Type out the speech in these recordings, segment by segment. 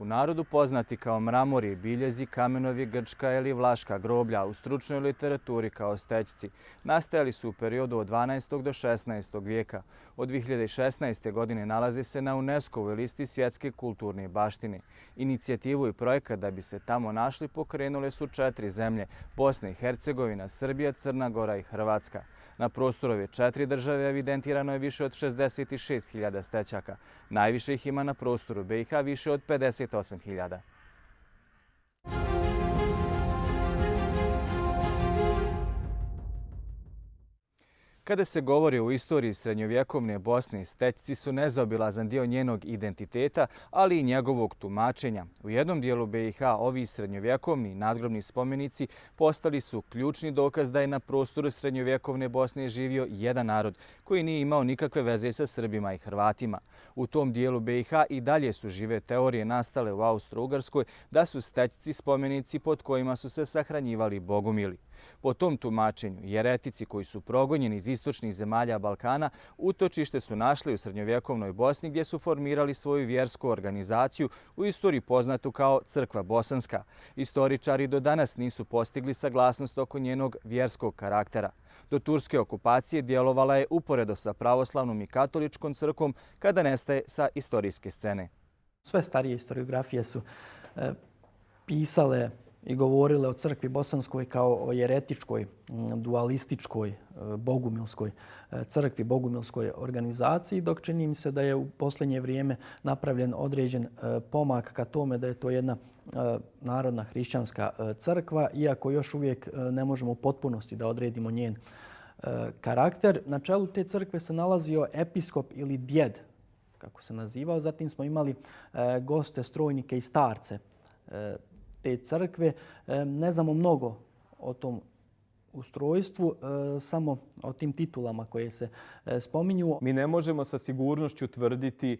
narodu poznati kao mramori, biljezi, kamenovi, grčka ili vlaška groblja, u stručnoj literaturi kao stećci, nastajali su u periodu od 12. do 16. vijeka. Od 2016. godine nalaze se na UNESCO-ovoj listi svjetske kulturne baštine. Inicijativu i projekat da bi se tamo našli pokrenule su 4 zemlje: Bosna i Hercegovina, Srbija, Crna Gora i Hrvatska. Na prostoru ove 4 države evidentirano je više od 66.000 stećaka. Najviše ih ima na prostoru BiH, više od 58.000. Kada se govori o istoriji srednjovjekovne Bosne, stećci su nezaobilazan dio njenog identiteta, ali i njegovog tumačenja. U jednom dijelu BiH ovi srednjovjekovni nadgrobni spomenici postali su ključni dokaz da je na prostoru srednjovjekovne Bosne živio jedan narod koji nije imao nikakve veze sa Srbima i Hrvatima. U tom dijelu BiH i dalje su žive teorije nastale u Austro-Ugarskoj da su stećci spomenici pod kojima su se sahranjivali bogumili. Po tom tumačenju, jeretici koji su progonjeni iz istočnih zemalja Balkana utočište su našli u srednjovjekovnoj Bosni gdje su formirali svoju vjersku organizaciju u istoriji poznatu kao Crkva Bosanska. Istoričari do danas nisu postigli saglasnost oko njenog vjerskog karaktera. Do turske okupacije djelovala je uporedo sa pravoslavnom i katoličkom crkvom kada nestaje sa istorijske scene. Sve starije historiografije su pisale i govorile o crkvi bosanskoj kao o jeretičkoj, dualističkoj, bogumilskoj crkvi, bogumilskoj organizaciji, dok čini mi se da je u posljednje vrijeme napravljen određen pomak ka tome da je to jedna narodna hrišćanska crkva, iako još uvijek ne možemo u potpunosti da odredimo njen karakter. Na čelu te crkve se nalazio episkop ili djed, kako se nazivao. Zatim smo imali goste, strojnike i starce te crkve. Ne znamo mnogo o tom ustrojstvu, samo o tim titulama koje se spominju. Mi ne možemo sa sigurnošću tvrditi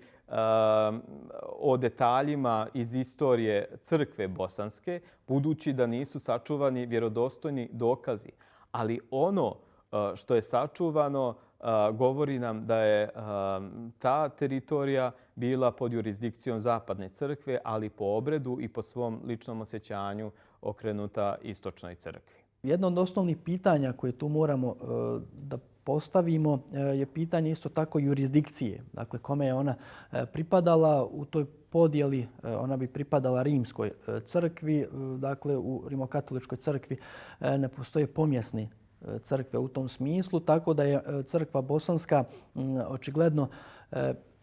o detaljima iz istorije crkve bosanske, budući da nisu sačuvani vjerodostojni dokazi. Ali ono što je sačuvano govori nam da je ta teritorija bila pod jurisdikcijom Zapadne crkve, ali po obredu i po svom ličnom osjećanju okrenuta istočnoj crkvi. Jedno od osnovnih pitanja koje tu moramo da postavimo je pitanje isto tako jurisdikcije. Dakle, kome je ona pripadala u toj podjeli? Ona bi pripadala Rimskoj crkvi. Dakle, u Rimokatoličkoj crkvi ne postoje pomjesni crkve u tom smislu, tako da je crkva bosanska očigledno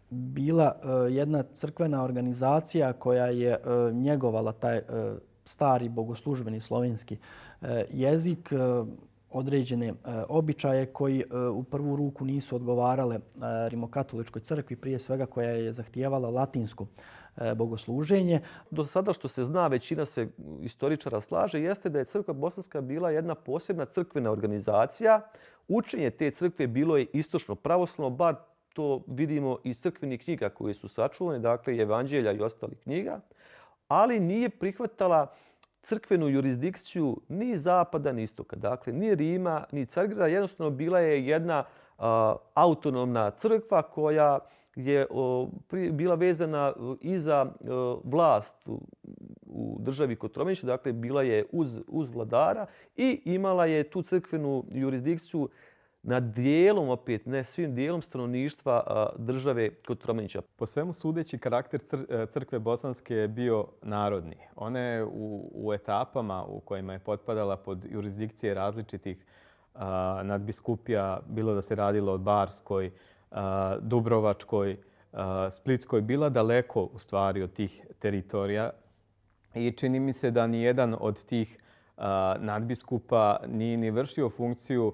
bila jedna crkvena organizacija koja je njegovala taj stari bogoslužbeni slovenski jezik, određene običaje koji u prvu ruku nisu odgovarale Rimokatoličkoj crkvi, prije svega koja je zahtijevala latinsko bogosluženje. Do sada što se zna, većina se istoričara slaže, jeste da je crkva bosanska bila jedna posebna crkvena organizacija. Učenje te crkve bilo je istočno pravoslavno, bar to vidimo iz crkvenih knjiga koje su sačuvane, dakle evanđelja i ostalih knjiga, ali nije prihvatala crkvenu jurisdikciju ni zapada ni istoka. Dakle, ni Rima, ni Cargrada. Jednostavno bila je jedna autonomna crkva koja je bila vezana i za vlast u državi Kotromanića. Dakle, bila je uz vladara i imala je tu crkvenu jurisdikciju nad dijelom, opet ne svim dijelom stanovništva države Kotromanića. Po svemu sudeći, karakter crkve bosanske je bio narodni. Ona je u etapama u kojima je potpadala pod jurisdikcije različitih nadbiskupija, bilo da se radilo o Barskoj, Dubrovačkoj, Splitskoj, bila daleko u stvari od tih teritorija. I čini mi se da nijedan od tih nadbiskupa nije ni vršio funkciju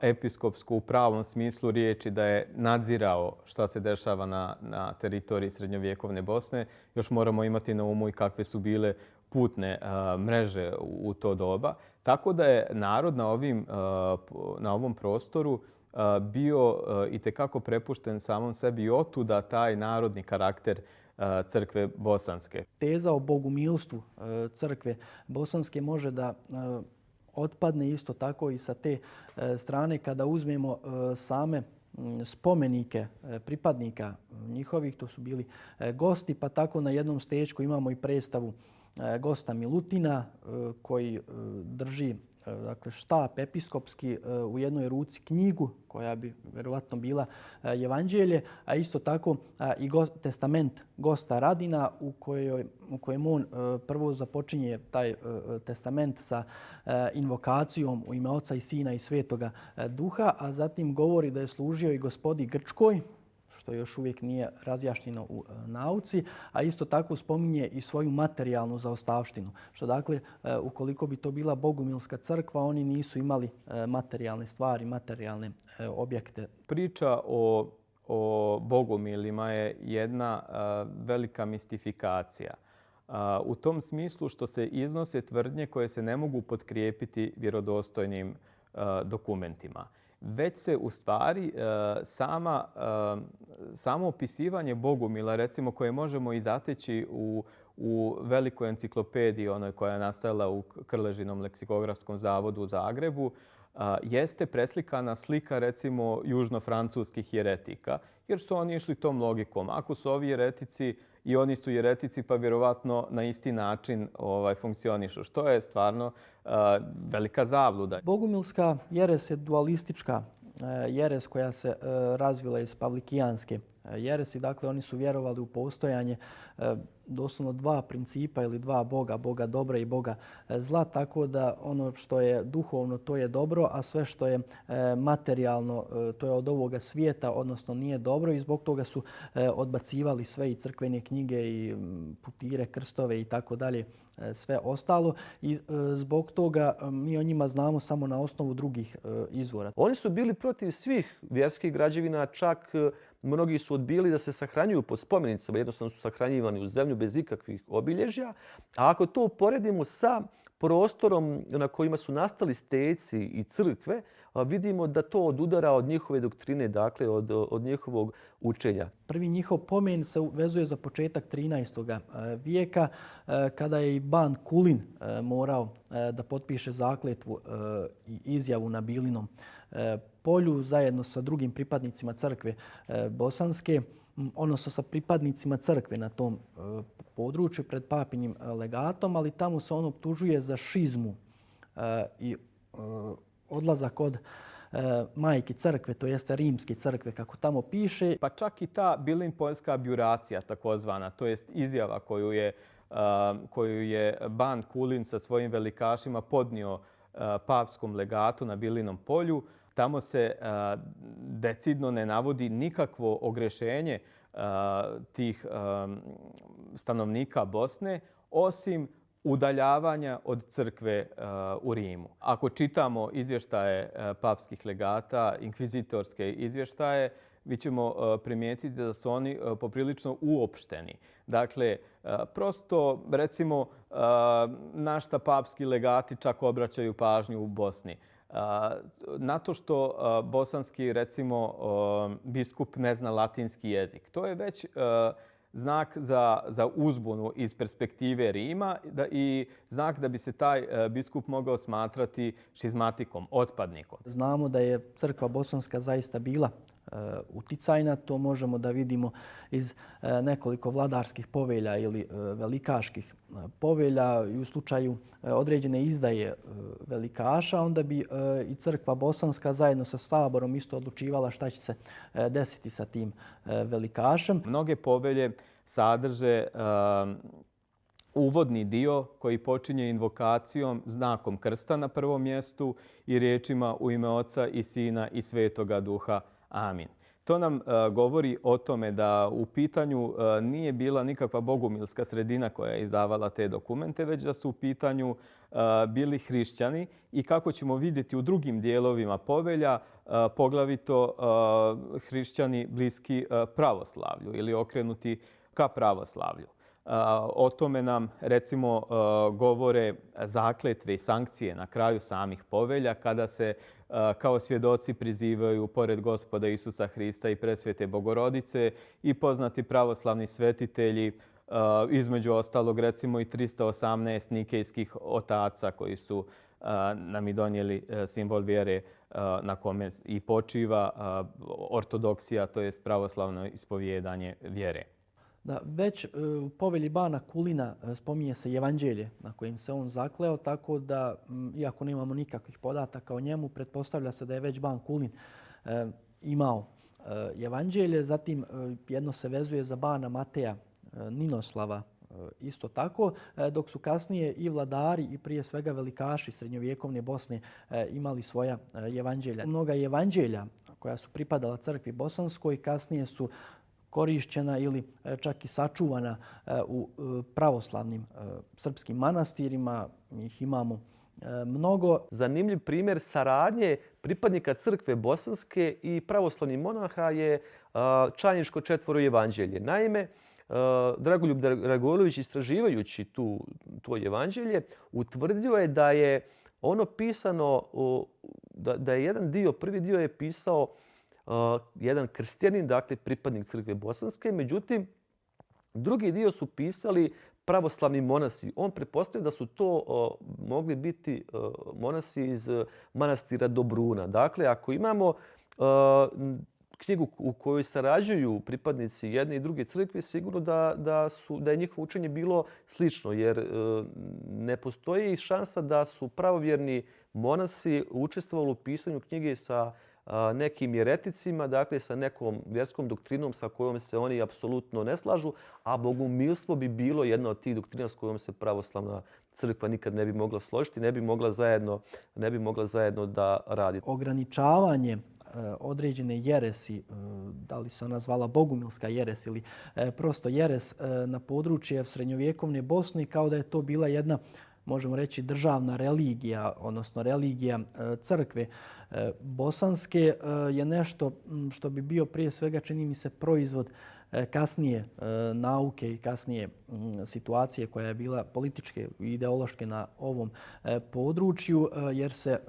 episkopsku u pravom smislu riječi, da je nadzirao šta se dešava na teritoriji srednjovjekovne Bosne. Još moramo imati na umu i kakve su bile putne mreže u to doba. Tako da je narod na ovom prostoru bio itekako prepušten samom sebi i otuda taj narodni karakter crkve bosanske. Teza o bogumilstvu crkve bosanske može da otpadne isto tako i sa te strane kada uzmemo same spomenike pripadnika njihovih, to su bili gosti, pa tako na jednom stečku imamo i predstavu gosta Milutina koji drži dakle, štap episkopski, u jednoj ruci knjigu koja bi vjerovatno bila Evanđelje, a isto tako i testament gosta Radina u kojem on prvo započinje taj testament sa invokacijom u ime Oca i Sina i Svetoga Duha, a zatim govori da je služio i gospodi Grčkoj, što još uvijek nije razjašnjeno u nauci, a isto tako spominje i svoju materijalnu zaostavštinu. Što dakle, ukoliko bi to bila bogumilska crkva, oni nisu imali materijalne stvari, materijalne objekte. Priča o bogumilima je jedna velika mistifikacija. U tom smislu što se iznose tvrdnje koje se ne mogu potkrijepiti vjerodostojnim dokumentima. Već se u stvari samo opisivanje bogumila, recimo koje možemo i zateći u velikoj enciklopediji, onoj koja je nastajala u Krležinom leksikografskom zavodu u Zagrebu, jeste preslikana slika recimo južno-francuskih jeretika, jer su oni išli tom logikom. Ako su ovi jeretici i oni su jeretici, pa vjerovatno na isti način funkcionišu, što je stvarno velika zabluda. Bogumilska jeres je dualistička jeres koja se razvila iz pavlikijanske jeresi. Dakle, oni su vjerovali u postojanje doslovno dva principa ili dva boga, boga dobra i boga zla, tako da ono što je duhovno to je dobro, a sve što je materijalno to je od ovoga svijeta, odnosno nije dobro, i zbog toga su odbacivali sve i crkvene knjige i putire, krstove i tako dalje, sve ostalo, i zbog toga mi o njima znamo samo na osnovu drugih izvora. Oni su bili protiv svih vjerskih građevina, čak mnogi su odbili da se sahranjuju po spomenicama, jednostavno su sahranjivani u zemlju bez ikakvih obilježja. A ako to uporedimo sa prostorom na kojima su nastali steci i crkve, vidimo da to odudara od njihove doktrine, dakle od njihovog učenja. Prvi njihov pomen se vezuje za početak 13. vijeka, kada je i ban Kulin morao da potpiše zakletvu i izjavu na Bilinom polju zajedno sa drugim pripadnicima crkve bosanske, odnosno sa pripadnicima crkve na tom području pred papinjim legatom, ali tamo se on optužuje za šizmu i odlazak od majke crkve, to jeste rimske crkve, kako tamo piše. Pa čak i ta bilinpoljska abjuracija takozvana, to jest izjava koju je ban Kulin sa svojim velikašima podnio papskom legatu na Bilinom polju, tamo se decidno ne navodi nikakvo ogrešenje tih stanovnika Bosne, osim udaljavanja od crkve u Rimu. Ako čitamo izvještaje papskih legata, inkvizitorske izvještaje, vi ćemo primijetiti da su oni poprilično uopšteni. Dakle, prosto, recimo, na šta papski legati čak obraćaju pažnju u Bosni. Na to što bosanski, recimo, biskup ne zna latinski jezik. To je već znak za uzbunu iz perspektive Rima i znak da bi se taj biskup mogao smatrati šizmatikom, otpadnikom. Znamo da je crkva bosanska zaista bila uticajna. To možemo da vidimo iz nekoliko vladarskih povelja ili velikaških povelja. I u slučaju određene izdaje velikaša, onda bi i crkva bosanska zajedno sa saborom isto odlučivala šta će se desiti sa tim velikašem. Mnoge povelje sadrže uvodni dio koji počinje invokacijom, znakom krsta na prvom mjestu i riječima u ime Oca i Sina i Svetoga Duha. Amin. To nam govori o tome da u pitanju nije bila nikakva bogumilska sredina koja je izdavala te dokumente, već da su u pitanju bili hrišćani i kako ćemo vidjeti u drugim dijelovima povelja, poglavito hrišćani bliski pravoslavlju ili okrenuti ka pravoslavlju. O tome nam, recimo, govore zakletve i sankcije na kraju samih povelja kada se kao svjedoci prizivaju pored Gospoda Isusa Hrista i Presvete Bogorodice i poznati pravoslavni svetitelji, između ostalog recimo i 318 nikejskih otaca koji su nam i donijeli simbol vjere na kome i počiva ortodoksija, to je pravoslavno ispovijedanje vjere. Da, već u povelji bana Kulina spominje se Evanđelje na kojim se on zakleo, tako da, iako nemamo nikakvih podataka o njemu, pretpostavlja se da je već ban Kulin imao Evanđelje. Zatim jedno se vezuje za bana Mateja Ninoslava isto tako, dok su kasnije i vladari i prije svega velikaši srednjovjekovne Bosne imali svoja evanđelja. Mnoga evanđelja koja su pripadala crkvi bosanskoj kasnije su korišćena ili čak i sačuvana u pravoslavnim srpskim manastirima. Ih imamo mnogo. Zanimljiv primjer saradnje pripadnika crkve bosanske i pravoslavnih monaha je Čajničko četvoro evanđelje. Naime, Dragoljub Dragolović, istraživajući to evanđelje, utvrdio je da je ono pisano, da je jedan dio, prvi dio je pisao jedan kršćanin, dakle pripadnik crkve bosanske, međutim, drugi dio su pisali pravoslavni monasi. On pretpostavlja da su to mogli biti monasi iz manastira Dobruna. Dakle, ako imamo knjigu u kojoj sarađuju pripadnici jedne i druge crkve, sigurno da je njihovo učenje bilo slično, jer ne postoji šansa da su pravovjerni monasi učestvovali u pisanju knjige sa nekim jereticima, dakle sa nekom vjerskom doktrinom sa kojom se oni apsolutno ne slažu, a bogumilstvo bi bilo jedna od tih doktrina s kojom se pravoslavna crkva nikad ne bi mogla složiti, ne bi mogla zajedno da radi. Ograničavanje određene jeresi, da li se ona zvala bogumilska jeres ili prosto jeres na područje srednjovjekovne Bosne, kao da je to bila jedna, možemo reći, državna religija, odnosno religija crkve bosanske, je nešto što bi bio prije svega, čini mi se, proizvod kasnije nauke i kasnije situacije koja je bila političke i ideološke na ovom području, jer se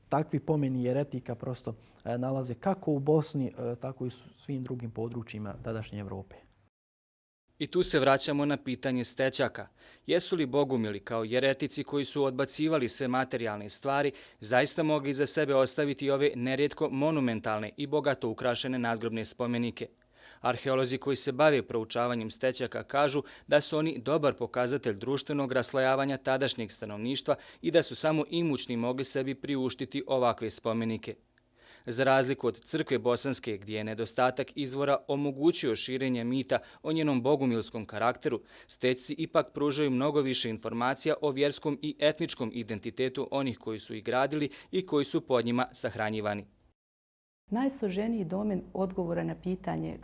takvi pomeni jeretika prosto nalaze kako u Bosni, tako i u svim drugim područjima tadašnje Evrope. I tu se vraćamo na pitanje stečaka. Jesu li bogumili kao jeretici koji su odbacivali sve materijalne stvari zaista mogli za sebe ostaviti ove nerijetko monumentalne i bogato ukrašene nadgrobne spomenike? Arheolozi koji se bave proučavanjem stečaka kažu da su oni dobar pokazatelj društvenog raslojavanja tadašnjeg stanovništva i da su samo imućni mogli sebi priuštiti ovakve spomenike. Za razliku od crkve bosanske, gdje je nedostatak izvora omogućio širenje mita o njenom bogumilskom karakteru, stečci ipak pružaju mnogo više informacija o vjerskom i etničkom identitetu onih koji su ih gradili i koji su pod njima sahranjivani. Najsloženiji domen odgovora na pitanje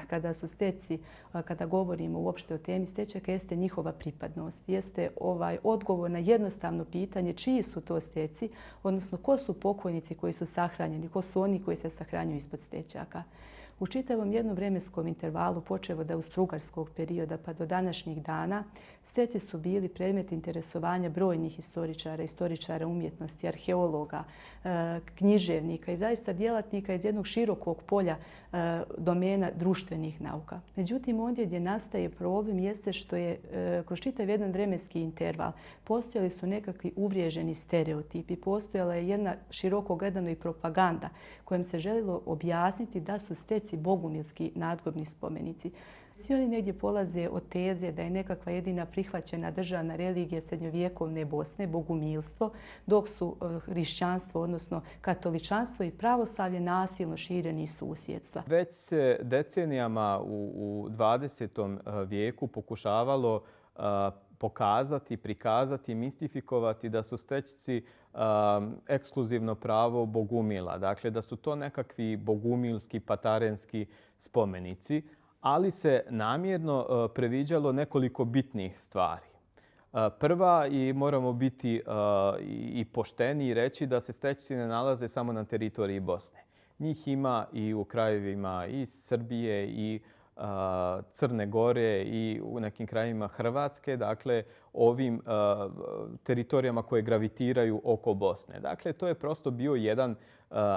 kada su steci, kada govorimo uopšte o temi stečaka, jeste njihova pripadnost. Jeste odgovor na jednostavno pitanje čiji su to steci, odnosno ko su pokojnici koji su sahranjeni, ko su oni koji se sahranjuju ispod stečaka. U čitavom jednom vremenskom intervalu, počev od austrougarskog perioda pa do današnjih dana, steci su bili predmet interesovanja brojnih istoričara umjetnosti, arheologa, književnika i zaista djelatnika iz jednog širokog polja domena društvenih nauka. Međutim, ondje gdje nastaje problem jeste što je kroz čitav jedan vremenski interval postojali su nekakvi uvriježeni stereotipi, postojala je jedna široko gledano i propaganda kojom se želilo objasniti da su steci bogumilski nadgrobni spomenici. Svi oni negdje polaze od teze da je nekakva jedina prihvaćena državna religija srednjovjekovne Bosne bogumilstvo, dok su hrišćanstvo, odnosno katoličanstvo i pravoslavlje nasilno šireni iz susjedstva. Već se decenijama u 20. vijeku pokušavalo pokazati, prikazati, mistifikovati da su stećci ekskluzivno pravo bogumila. Dakle, da su to nekakvi bogumilski, patarenski spomenici, ali se namjerno previđalo nekoliko bitnih stvari. Prva, i moramo biti i pošteni i reći da se stećci ne nalaze samo na teritoriji Bosne. Njih ima i u krajevima i Srbije i Crne Gore i u nekim krajevima Hrvatske, dakle ovim teritorijama koje gravitiraju oko Bosne. Dakle, to je prosto bio jedan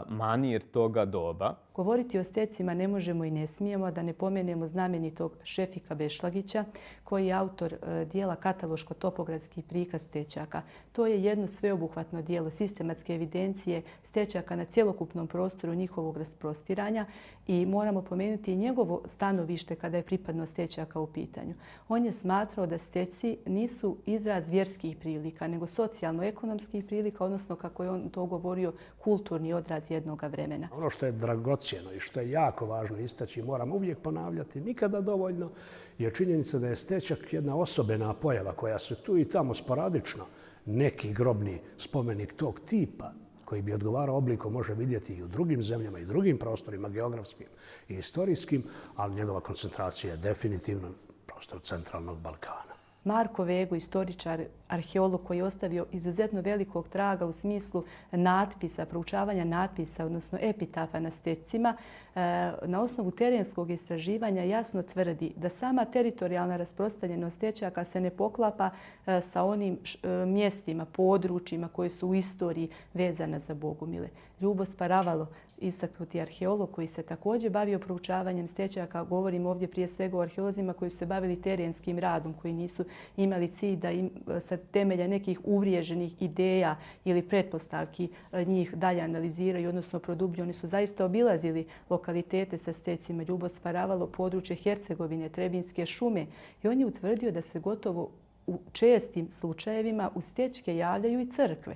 manir toga doba. Govoriti o stecima ne možemo i ne smijemo da ne pomenemo znamenitog Šefika Bešlagića koji je autor dijela Kataloško-topografski prikaz stečaka. To je jedno sveobuhvatno dijelo sistematske evidencije stečaka na cjelokupnom prostoru njihovog rasprostiranja i moramo pomenuti i njegovo stanovište kada je pripadnost stečaka u pitanju. On je smatrao da steci nisu izraz vjerskih prilika, nego socijalno-ekonomskih prilika, odnosno kako je on to govorio, kulturni odraz jednog vremena. Ono što je dragocjeno i što je jako važno istaći, moramo uvijek ponavljati, nikada dovoljno, je činjenica da je stečak jedna osobena pojava koja se tu i tamo sporadično neki grobni spomenik tog tipa koji bi odgovarao obliku može vidjeti i u drugim zemljama i drugim prostorima geografskim i historijskim, ali njegova koncentracija je definitivno prostor centralnog Balkana. Marko Vego, istoričar, arheolog koji je ostavio izuzetno velikog traga u smislu natpisa, proučavanja natpisa, odnosno epitafa na stecima, na osnovu terenskog istraživanja jasno tvrdi da sama teritorijalna rasprostranjenost stečaka se ne poklapa sa onim mjestima, područjima koje su u istoriji vezana za Bogumile. Ljubo Sparavalo, istaknuti arheolog koji se također bavio proučavanjem stečaka, govorim ovdje prije svega o arheolozima koji su se bavili terenskim radom, koji nisu imali cilj da im sa temelja nekih uvriježenih ideja ili pretpostavki njih dalje analiziraju, odnosno produblju. Oni su zaista obilazili lokalitete sa stecima. Ljubo Sparavalo, područje Hercegovine, Trebinske šume, i on je utvrdio da se gotovo u čestim slučajevima u stečke javljaju i crkve.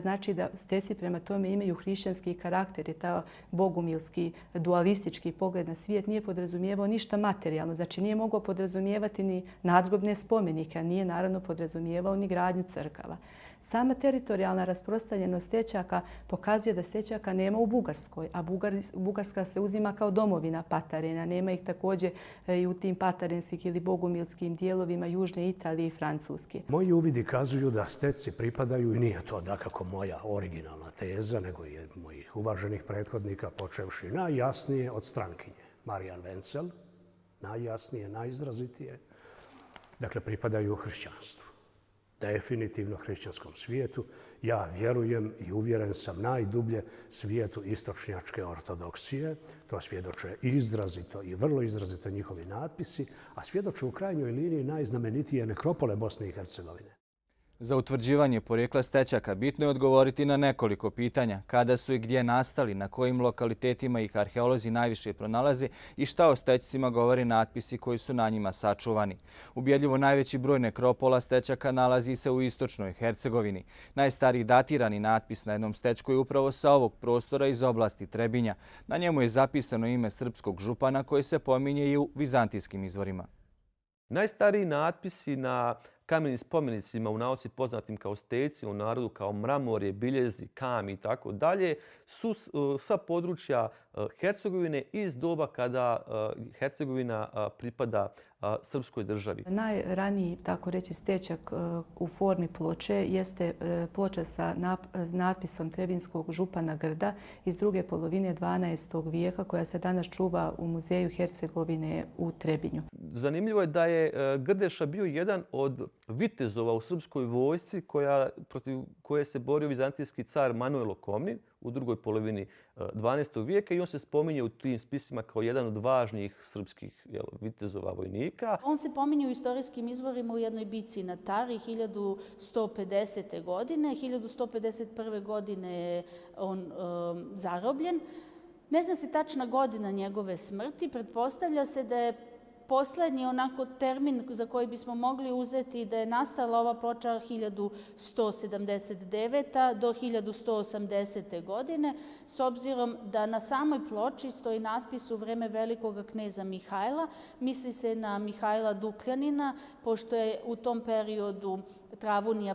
Znači da steci prema tome imaju hrišćanski karakter i ta bogumilski dualistički pogled na svijet nije podrazumijevao ništa materijalno. Znači nije mogao podrazumijevati ni nadgrobne spomenike, a nije naravno podrazumijevao ni gradnju crkava. Sama teritorijalna rasprostranjenost stečaka pokazuje da stečaka nema u Bugarskoj, a Bugarska se uzima kao domovina Patarena. Nema ih također i u tim patarenskim ili bogumilskim dijelovima Južne Italije i Francuske. Moji uvidi kazuju da steci pripadaju, i nije to dakako moja originalna teza, nego je mojih uvaženih prethodnika, počevši najjasnije od strankinje Marijan Vencel, najjasnije, najizrazitije, dakle pripadaju hrišćanstvu. Definitivno hrišćanskom svijetu. Ja vjerujem i uvjeren sam najdublje svijetu istočnjačke ortodoksije. To svjedoče izrazito i vrlo izrazito njihovi natpisi, a svjedoče u krajnjoj liniji najznamenitije nekropole Bosne i Hercegovine. Za utvrđivanje porijekla stečaka bitno je odgovoriti na nekoliko pitanja. Kada su i gdje nastali, na kojim lokalitetima ih arheolozi najviše pronalaze i šta o stečcima govore natpisi koji su na njima sačuvani. Ubjedljivo najveći broj nekropola stečaka nalazi se u istočnoj Hercegovini. Najstariji datirani natpis na jednom stečku je upravo sa ovog prostora iz oblasti Trebinja. Na njemu je zapisano ime srpskog župana koji se pominje i u vizantijskim izvorima. Najstariji natpisi na kamenim spomenicima u nauci poznatim kao steci, u narodu kao mramorje, biljezi, kami i tako dalje, su sa područja Hercegovine iz doba kada Hercegovina pripada srpskoj državi. Najraniji, tako reći, stečak u formi ploče jeste ploča sa natpisom trebinskog župana Grda iz druge polovine 12. vijeka koja se danas čuva u muzeju Hercegovine u Trebinju. Zanimljivo je da je Grdeša bio jedan od vitezova u srpskoj vojsci protiv koje se borio vizantijski car Manuel Okomnin u drugoj polovini 12. vijeka i on se spominje u tim spisima kao jedan od važnijih srpskih vitezova vojnika. On se pominje u istorijskim izvorima u jednoj bici na Tari 1150. godine. 1151. godine je on zarobljen. Ne zna se tačna godina njegove smrti. Pretpostavlja se da je posljednji onako termin za koji bismo mogli uzeti da je nastala ova ploča 1179. do 1180. godine, s obzirom da na samoj ploči stoji natpis u vreme velikog kneza Mihajla. Misli se na Mihajla Dukljanina, pošto je u tom periodu Travunija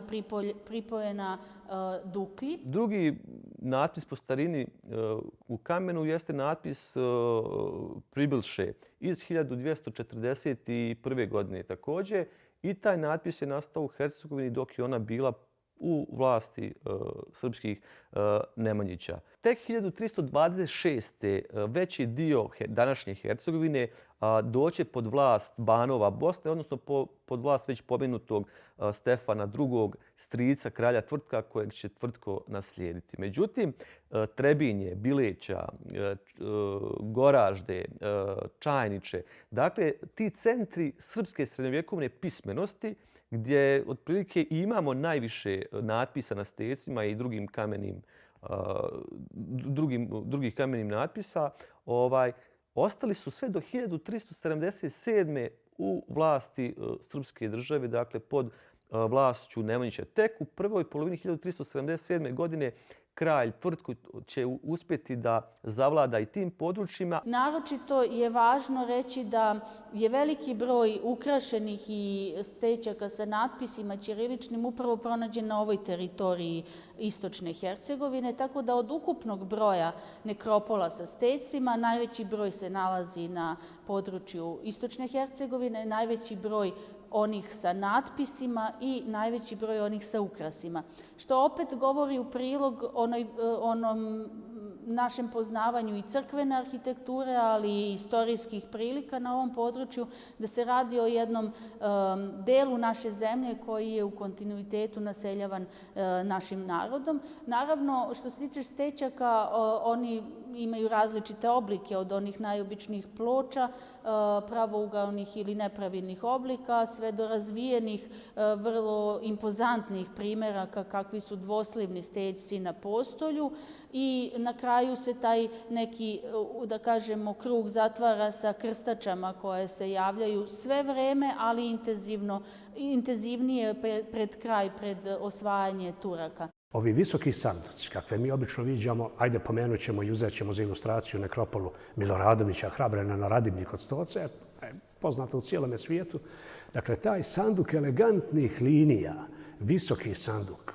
pripojena Duklji. Drugi natpis po starini u kamenu jeste natpis Pribilše iz 1241. godine također. I taj natpis je nastao u Hercegovini dok je ona bila u vlasti srpskih Nemanjića. Tek 1326. veći dio današnje Hercegovine doće pod vlast Banova Bosne, odnosno pod vlast već pomenutog Stefana II. Strica kralja Tvrtka kojeg će Tvrtko naslijediti. Međutim, Trebinje, Bileća, Goražde, Čajniče, dakle ti centri srpske srednjovjekovne pismenosti gdje otprilike imamo najviše natpisa na stecima i drugih kamenim natpisa, ostali su sve do 1377. u vlasti srpske države, dakle pod vlašću Nemanjića. Tek u prvoj polovini 1377. godine kralj Tvrtko će uspjeti da zavlada i tim područjima. Naročito je važno reći da je veliki broj ukrašenih i stećaka sa natpisima ćiriličnim upravo pronađen na ovoj teritoriji istočne Hercegovine, tako da od ukupnog broja nekropola sa stecima najveći broj se nalazi na području istočne Hercegovine, najveći broj onih sa natpisima i najveći broj onih sa ukrasima. Što opet govori u prilog onom našem poznavanju i crkvene arhitekture, ali i istorijskih prilika na ovom području, da se radi o jednom delu naše zemlje koji je u kontinuitetu naseljavan našim narodom. Naravno, što se tiče stećaka, oni imaju različite oblike od onih najobičnijih ploča, pravougaonih ili nepravilnih oblika, sve do razvijenih, vrlo impozantnih primeraka kakvi su dvoslivni stećci na postolju i na kraju se taj neki, da kažemo, krug zatvara sa krstačama koje se javljaju sve vreme, ali intenzivnije pred kraj, pred osvajanje Turaka. Ovi visoki sanduci, kakve mi obično viđamo, ajde pomenut ćemo i uzet ćemo za ilustraciju nekropolu Miloradovića, Hrabrena na Radimlji kod Stoce, je poznata u cijelome svijetu. Dakle, taj sanduk elegantnih linija, visoki sanduk,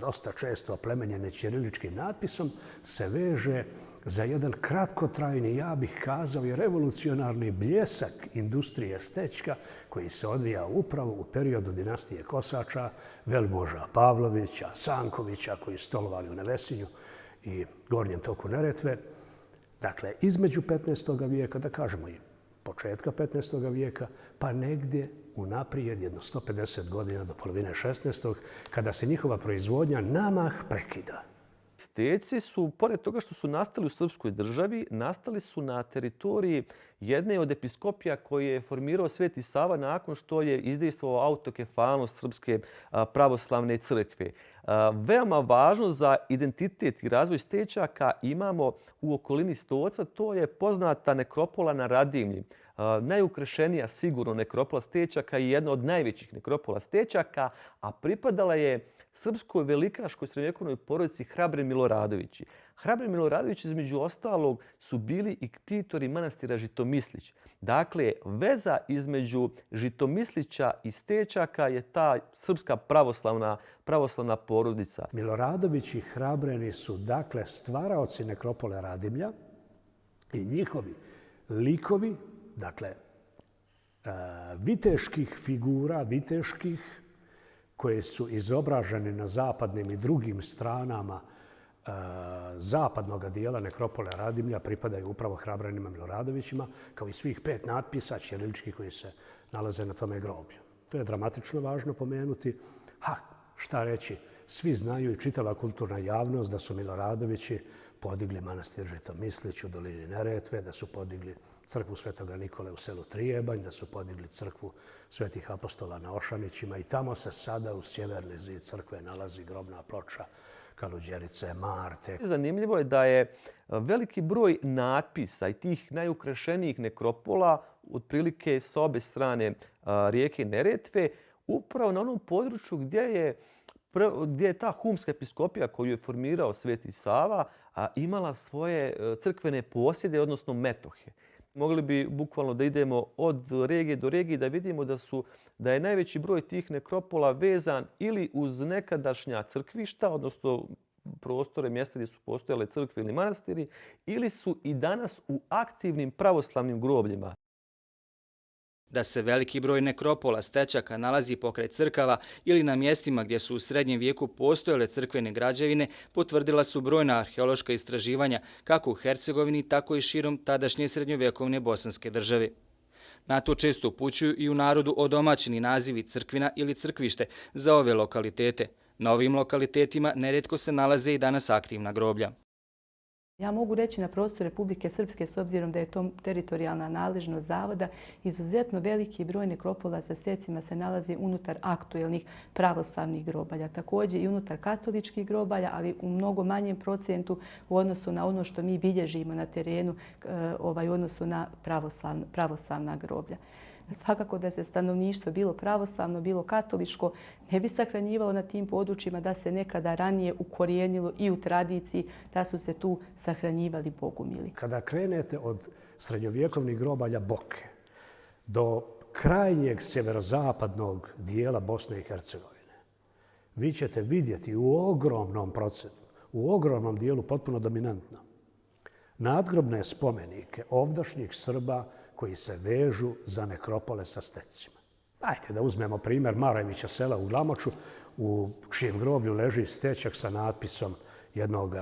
dosta često oplemenjene ćiriličkim natpisom, se veže za jedan kratkotrajni, ja bih kazao, i revolucionarni bljesak industrije stećka koji se odvija upravo u periodu dinastije Kosača, Velmoža Pavlovića, Sankovića koji su stolovali u Nevesinju i gornjem toku Neretve. Dakle, između 15. vijeka, da kažemo i početka 15. vijeka, pa negdje unaprijed jedno 150 godina do polovine 16. kada se njihova proizvodnja namah prekida. Steci su, pored toga što su nastali u srpskoj državi, nastali su na teritoriji jedne od episkopija koje je formirao Sveti Sava nakon što je izdejstvovao autokefalnost Srpske pravoslavne crkve. Veoma važno za identitet i razvoj stećaka imamo u okolini Stoca, to je poznata nekropola na Radimlji. Najukrešenija sigurno nekropola stećaka i jedna od najvećih nekropola stećaka, a pripadala je srpskoj velikaškoj srednjovjekovnoj porodici Hrabri Miloradovići. Hrabri Miloradovići, između ostalog, su bili i ktitori manastira Žitomislić. Dakle, veza između Žitomislića i stećaka je ta srpska pravoslavna porodica. Miloradovići Hrabreni su, dakle, stvaraoci nekropole Radimlja i njihovi likovi, dakle, viteških figura, viteških, koje su izobražene na zapadnim i drugim stranama zapadnog dijela nekropole Radimlja, pripadaju upravo Hrabrenima Miloradovićima, kao i svih 5 natpisa ćiriličkih koji se nalaze na tome groblju. To je dramatično važno pomenuti. Šta reći, svi znaju i čitava kulturna javnost da su Miloradovići podigli manastir Žitomislić u dolini Neretve, da su podigli crkvu Svetoga Nikole u selu Trijebanj, da su podigli crkvu Svetih apostola na Ošanićima i tamo se sada u sjeverni zid crkve nalazi grobna ploča Kaluđerice, Marte. Zanimljivo je da je veliki broj natpisa i tih najukrešenijih nekropola otprilike s obe strane rijeke Neretve upravo na onom području gdje je ta humska episkopija koju je formirao Sveti Sava imala svoje crkvene posjede, odnosno metohe. Mogli bi bukvalno da idemo od regije do regije da vidimo da je najveći broj tih nekropola vezan ili uz nekadašnja crkvišta, odnosno prostore, mjesta gdje su postojale crkve ili manastiri, ili su i danas u aktivnim pravoslavnim grobljima. Da se veliki broj nekropola stečaka nalazi pokraj crkava ili na mjestima gdje su u srednjem vijeku postojale crkvene građevine, potvrdila su brojna arheološka istraživanja kako u Hercegovini, tako i širom tadašnje srednjovjekovne bosanske države. Na to često upućuju i u narodu odomaćeni nazivi crkvina ili crkvište za ove lokalitete. Na ovim lokalitetima nerijetko se nalaze i danas aktivna groblja. Ja mogu reći na prostoru Republike Srpske, s obzirom da je to teritorijalna nadležnost zavoda, izuzetno veliki broj nekropola sa stecima se nalazi unutar aktuelnih pravoslavnih grobalja. Također i unutar katoličkih grobalja, ali u mnogo manjem procentu u odnosu na ono što mi bilježimo na terenu u odnosu na pravoslavna groblja. Svakako da se stanovništvo, bilo pravoslavno, bilo katoličko, ne bi sahranjivalo na tim područjima da se nekada ranije ukorijenilo i u tradiciji da su se tu sahranjivali bogumili. Kada krenete od srednjovjekovnih grobalja Boke do krajnjeg sjeverozapadnog dijela Bosne i Hercegovine, vi ćete vidjeti u ogromnom procentu, u ogromnom dijelu potpuno dominantno, nadgrobne spomenike ovdašnjih Srba koji se vežu za nekropole sa stecima. Ajde da uzmemo primjer Marojevića sela u Glamoču, u čijem groblju leži stečak sa natpisom jednog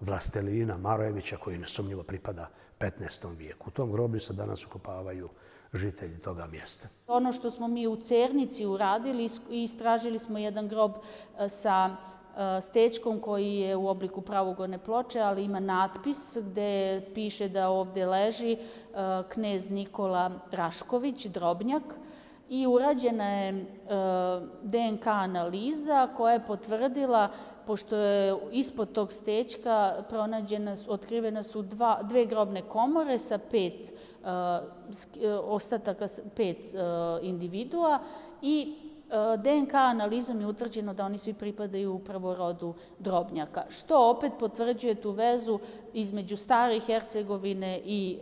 vlastelina Marojevića koji nesumnjivo pripada 15. vijeku. U tom groblju se danas ukopavaju žitelji toga mjesta. Ono što smo mi u Cernici uradili, istražili smo jedan grob sa stečkom koji je u obliku pravogorne ploče, ali ima natpis gdje piše da ovdje leži knez Nikola Rašković, Drobnjak, i urađena je DNK analiza koja je potvrdila, pošto je ispod tog stečka otkrivene su dve grobne komore sa 5 ostataka, 5 individua i DNK analizom je utvrđeno da oni svi pripadaju upravo rodu Drobnjaka, što opet potvrđuje tu vezu između stare Hercegovine i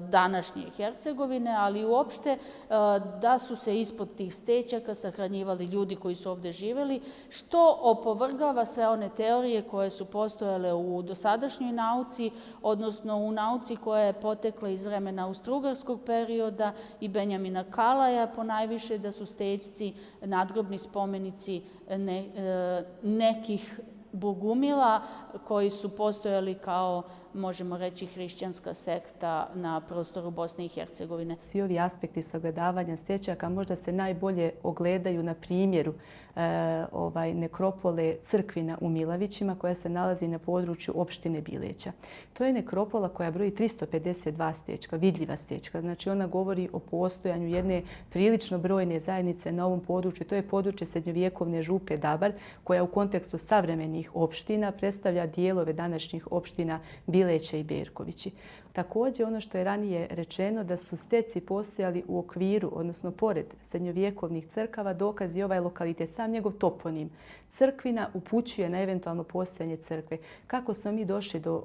današnje Hercegovine, ali uopšte da su se ispod tih stečaka sahranjivali ljudi koji su ovdje živjeli, što opovrgava sve one teorije koje su postojale u dosadašnjoj nauci, odnosno u nauci koja je potekla iz vremena austrougarskog perioda i Benjamina Kalaja, ponajviše da su stečci nadgrobni spomenici nekih bogumila koji su postojali kao, možemo reći, hrišćanska sekta na prostoru Bosne i Hercegovine. Svi ovi aspekti sagledavanja stečaka možda se najbolje ogledaju na primjeru nekropole Crkvina u Milavićima koja se nalazi na području opštine Bileća. To je nekropola koja broji 352 stečka, vidljiva stečka. Znači ona govori o postojanju jedne prilično brojne zajednice na ovom području. To je područje srednjovjekovne župe Dabar koja u kontekstu savremenih opština predstavlja dijelove današnjih opština Bileća i Berkovići. Također, ono što je ranije rečeno da su steci postojali u okviru, odnosno pored srednjovjekovnih crkava, dokaz je ovaj lokalitet, sam njegov toponim. Crkvina upućuje na eventualno postojanje crkve. Kako smo mi došli do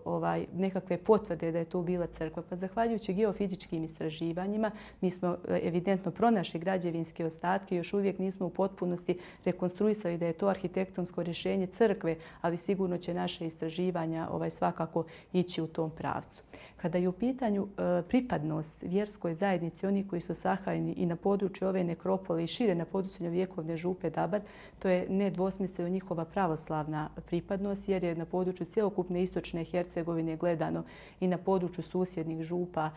nekakve potvrde da je to bila crkva? Pa zahvaljujući geofizičkim istraživanjima mi smo evidentno pronašli građevinske ostatke, još uvijek nismo u potpunosti rekonstruisali da je to arhitektonsko rješenje crkve, ali sigurno će naše istraživanja svakako ići u tom pravcu. Kada je u pitanju pripadnost vjerskoj zajednici, oni koji su sahranjeni i na području ove nekropole i šire na području srednjovjekovne župe Dabar, to je nedvosmisleno njihova pravoslavna pripadnost, jer je na području cjelokupne istočne Hercegovine gledano i na području susjednih župa,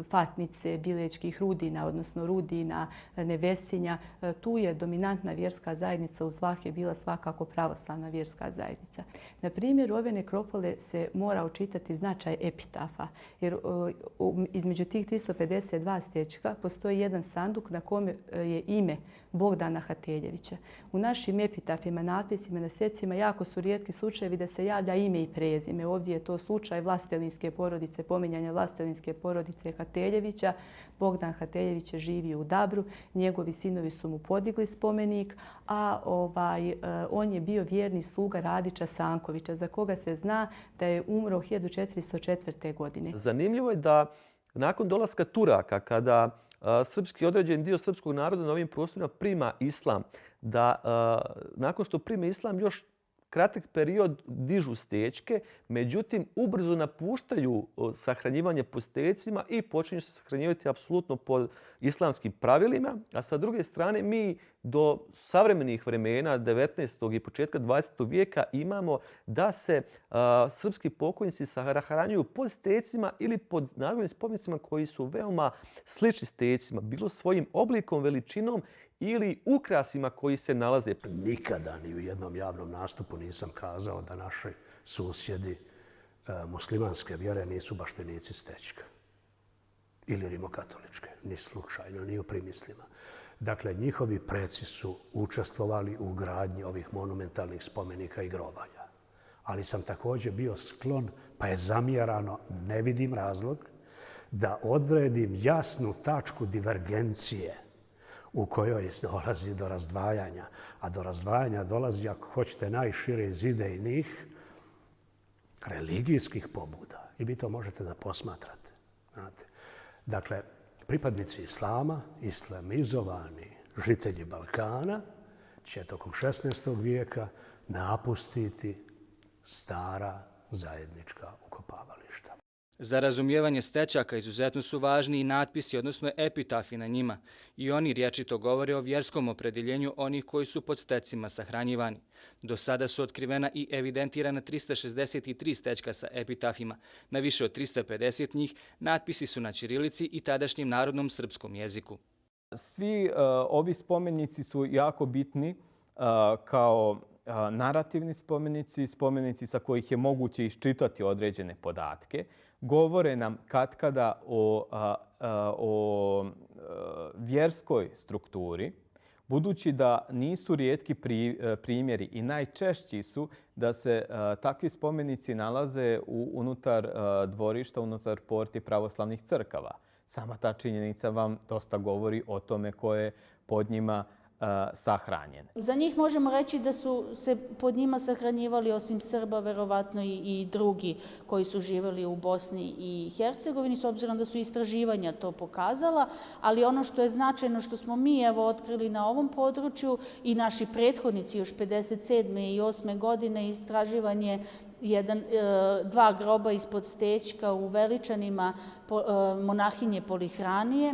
Fatnice, Bilečkih Rudina, odnosno Rudina, Nevesinja. Tu je dominantna vjerska zajednica uz Vlahe bila svakako pravoslavna vjerska zajednica. Na primjer, ove nekropole se mora očitati značaj epitafa, jer između tih 352 stečka postoji jedan sanduk na kome je ime Bogdana Hateljevića. U našim epitafima, natpisima na stecima jako su rijetki slučajevi da se javlja ime i prezime. Ovdje je to slučaj vlastelinske porodice, pominjanja vlastelinske porodice Hateljevića. Bogdan Hateljević je živio u Dabru, njegovi sinovi su mu podigli spomenik, a on je bio vjerni sluga Radića Sankovića, za koga se zna da je umro 1404. godine. Zanimljivo je da nakon dolaska Turaka, kada određen dio srpskog naroda na ovim prostorima prima islam, da nakon što prime islam još kratak period dižu stečke, međutim ubrzo napuštaju sahranjivanje po stecima i počinju se sahranjivati apsolutno po islamskim pravilima. A sa druge strane mi do savremenih vremena 19. i početka 20. vijeka imamo da se srpski pokojnici sahranjuju pod stecima ili pod nagrobnim spomenicima koji su veoma slični stecima, bilo svojim oblikom, veličinom ili ukrasima koji se nalaze. Nikada ni u jednom javnom nastupu nisam kazao da naši susjedi muslimanske vjere nisu baštinici stečka ili rimokatoličke, ni slučajno, ni u primislima. Dakle, njihovi preci su učestvovali u gradnji ovih monumentalnih spomenika i grobalja. Ali sam također bio sklon, pa je zamjerano, ne vidim razlog, da odredim jasnu tačku divergencije u kojoj dolazi do razdvajanja. A do razdvajanja dolazi, ako hoćete, najšire iz idejnih religijskih pobuda. I vi to možete da posmatrate. Znate. Dakle, pripadnici islama, islamizovani žitelji Balkana će tokom 16. vijeka napustiti stara zajednička ukopavališta. Za razumijevanje stečaka izuzetno su važni i natpisi, odnosno epitafi na njima. I oni rječito govore o vjerskom opredjeljenju onih koji su pod stecima sahranjivani. Do sada su otkrivena i evidentirana 363 stečka sa epitafima. Na više od 350 njih natpisi su na ćirilici i tadašnjem narodnom srpskom jeziku. Svi ovi spomenici su jako bitni kao narativni spomenici, spomenici sa kojih je moguće iščitati određene podatke. Govore nam katkada o vjerskoj strukturi, budući da nisu rijetki primjeri i najčešći su da se takvi spomenici nalaze unutar dvorišta, unutar porti pravoslavnih crkava. Sama ta činjenica vam dosta govori o tome ko je pod njima sahranjen. Za njih možemo reći da su se pod njima sahranjivali osim Srba verovatno i drugi koji su živjeli u Bosni i Hercegovini, s obzirom da su istraživanja to pokazala, ali ono što je značajno što smo mi otkrili na ovom području i naši prethodnici još 57. i 8. godine istraživanje dva groba ispod stečka u Veličanima monahinje Polihranije,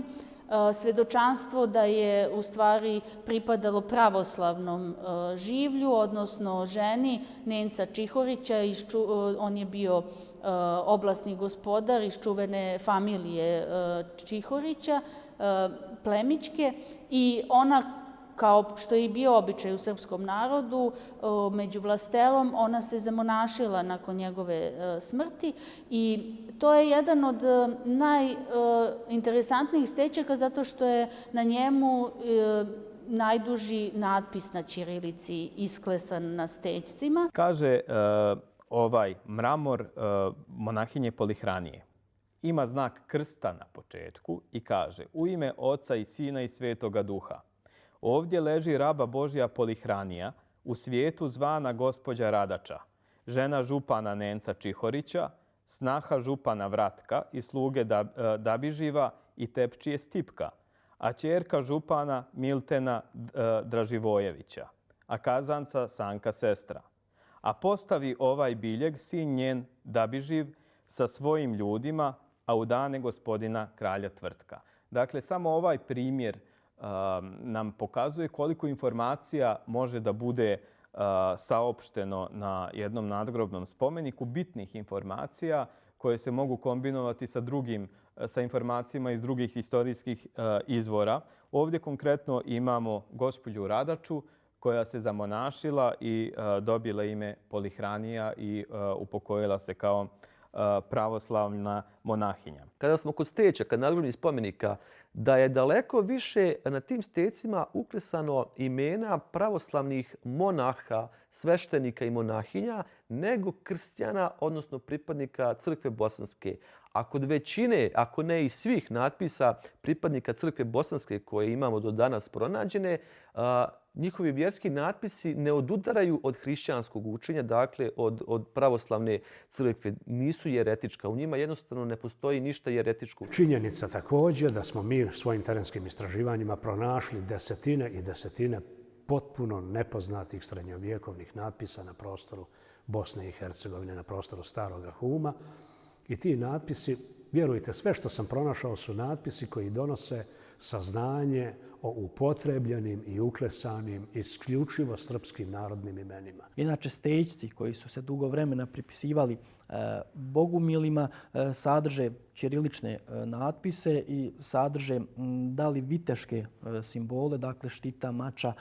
svjedočanstvo da je u stvari pripadalo pravoslavnom življu, odnosno ženi Nenca Čihorića. On je bio oblasni gospodar iz čuvene familije Čihorića, plemićke, i ona, kao što je i bio običaj u srpskom narodu, među vlastelom, ona se zamonašila nakon njegove smrti i to je jedan od najinteresantnijih stečaka zato što je na njemu najduži natpis na ćirilici isklesan na stečcima. Kaže ovaj mramor monahinje Polihranije. Ima znak krsta na početku i kaže: u ime Oca i Sina i Svetoga Duha. Ovdje leži raba Božja Polihranija, u svijetu zvana gospođa Radača, žena župana Nenca Čihorića, snaha župana Vratka i sluge Dabiživa i Tepčije Stipka, a ćerka župana Miltena Draživojevića, a kazanca Sanka sestra. A postavi ovaj biljeg sin njen Dabiživ sa svojim ljudima, a u dane gospodina kralja Tvrtka. Dakle, samo ovaj primjer nam pokazuje koliko informacija može da bude saopšteno na jednom nadgrobnom spomeniku, bitnih informacija koje se mogu kombinovati sa informacijama iz drugih historijskih izvora. Ovdje konkretno imamo gospođu Radaču koja se zamonašila i dobila ime Polihranija i upokojila se kao pravoslavna monahinja. Kada smo kod stečaka nadgrobnih spomenika, da je daleko više na tim stecima uklesano imena pravoslavnih monaha, sveštenika i monahinja nego kršćana, odnosno pripadnika crkve bosanske. A kod većine, ako ne i svih natpisa pripadnika crkve bosanske koje imamo do danas pronađene, njihovi vjerski natpisi ne odudaraju od hrišćanskog učenja, dakle od pravoslavne crkve. Nisu jeretička. U njima jednostavno ne postoji ništa jeretičko. Činjenica također da smo mi svojim terenskim istraživanjima pronašli desetine i desetine potpuno nepoznatih srednjovjekovnih natpisa na prostoru Bosne i Hercegovine, na prostoru Staroga Huma. I ti natpisi, vjerujte, sve što sam pronašao su natpisi koji donose saznanje o upotrebljenim i uklesanim isključivo srpskim narodnim imenima. Inače, stećci koji su se dugo vremena pripisivali bogumilima sadrže ćirilične natpise i sadrže da li viteške simbole, dakle štita, mača,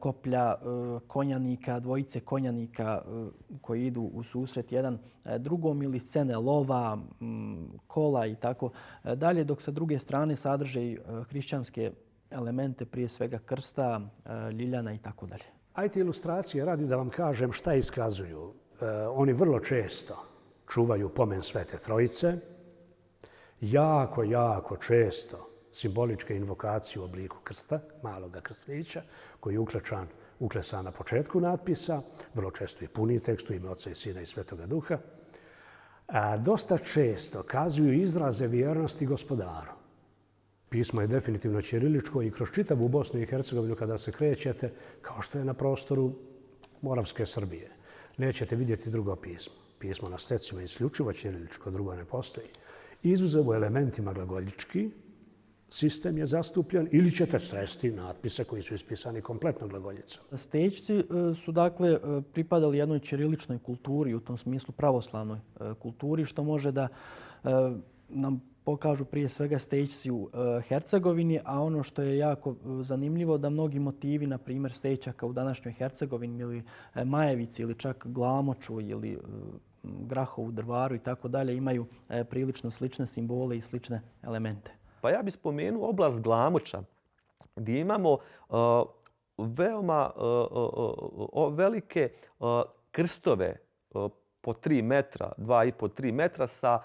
koplja, konjanika, dvojice konjanika koji idu u susret jedan drugom ili scene lova, kola i tako dalje, dok sa druge strane sadrže i hrišćanske elemente, prije svega krsta, ljiljana i tako dalje. Ajte ilustracije radi da vam kažem šta iskazuju. Oni vrlo često čuvaju pomen Svete Trojice, jako često simboličke invokacije u obliku krsta, maloga krstića, koji je uklesan na početku natpisa, vrlo često i puni tekst u ime Oca i Sina i Svetoga Duha. Dosta često kazuju izraze vjernosti Gospodaru. Pismo je definitivno ćiriličko i kroz čitavu Bosnu i Hercegovinu kada se krećete, kao što je na prostoru Moravske Srbije, nećete vidjeti drugo pismo. Pismo na stecima je isključivo ćiriličko, drugo ne postoji. Izuzev u elementima glagoljički sistem je zastupljen ili ćete sresti natpise koji su ispisani kompletno glagoljicom. Stećci su dakle pripadali jednoj ćiriličnoj kulturi, u tom smislu pravoslavnoj kulturi, što može da nam pokažu prije svega stećci u Hercegovini, a ono što je jako zanimljivo da mnogi motivi, na primjer stećaka u današnjoj Hercegovini ili Majevici ili čak Glamoču ili Grahovu, Drvaru i tako dalje, imaju prilično slične simbole i slične elemente. Pa ja bih spomenuo oblast Glamoča, gdje imamo veoma velike krstove po 3 metra, 2,5-3 metra sa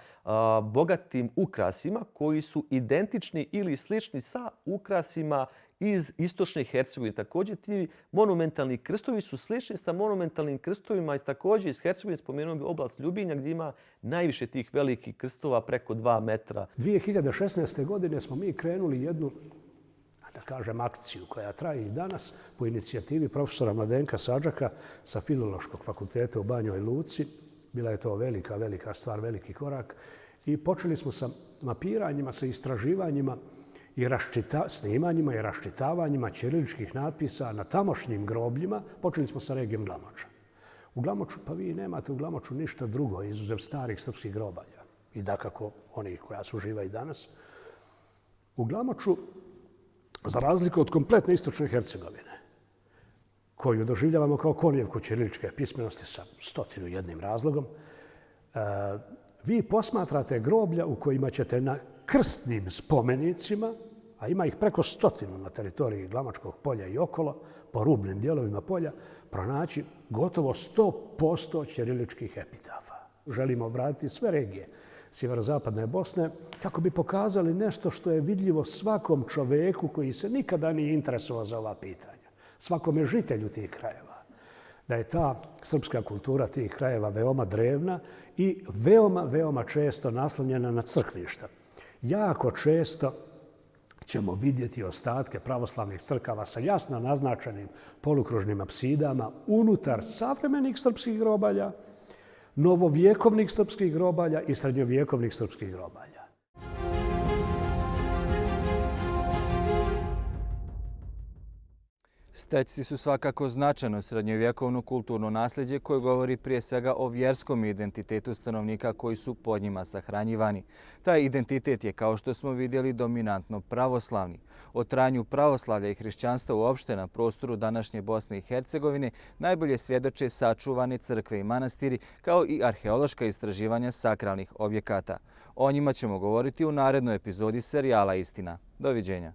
bogatim ukrasima koji su identični ili slični sa ukrasima iz istočne Hercegovine. Također ti monumentalni krstovi su slični sa monumentalnim krstovima također iz Hercegovine. Spomenuo bi oblast Ljubinja gdje ima najviše tih velikih krstova preko 2 metra. 2016. godine smo mi krenuli jednu, da kažem, akciju koja traje i danas po inicijativi profesora Mladenka Sadžaka sa Filološkog fakulteta u Banjoj Luci. Bila je to velika stvar, veliki korak. I počeli smo sa mapiranjima, sa istraživanjima i snimanjima i raščitavanjima ćiriličkih natpisa na tamošnjim grobljima. Počeli smo sa regijom Glamoča. U Glamoču, pa vi nemate u Glamoču ništa drugo izuzev starih srpskih grobalja i dakako onih koja su živa i danas. U Glamoču, za razliku od kompletne istočne Hercegovine, koju doživljavamo kao kolijevku ćiriličke pismenosti sa 101 razlogom, vi posmatrate groblja u kojima ćete na krstnim spomenicima, a ima ih preko 100 na teritoriji Glamočkog polja i okolo, po rubnim dijelovima polja, pronaći gotovo 100% ćiriličkih epitafa. Želimo obraditi sve regije sjeverozapadne Bosne kako bi pokazali nešto što je vidljivo svakom čoveku koji se nikada nije interesovao za ova pitanja, svakome žitelju tih krajeva. Da je ta srpska kultura tih krajeva veoma drevna i veoma često naslonjena na crkvišta. Jako često ćemo vidjeti ostatke pravoslavnih crkava sa jasno naznačenim polukružnim apsidama unutar savremenih srpskih grobalja, novovjekovnih srpskih grobalja i srednjovjekovnih srpskih grobalja. Stećci su svakako značajno srednjovjekovno kulturno nasljeđe koje govori prije svega o vjerskom identitetu stanovnika koji su pod njima sahranjivani. Taj identitet je, kao što smo vidjeli, dominantno pravoslavni. O trajanju pravoslavlja i hrišćanstva uopšte na prostoru današnje Bosne i Hercegovine najbolje svjedoče sačuvane crkve i manastiri, kao i arheološka istraživanja sakralnih objekata. O njima ćemo govoriti u narednoj epizodi serijala Istina. Doviđenja.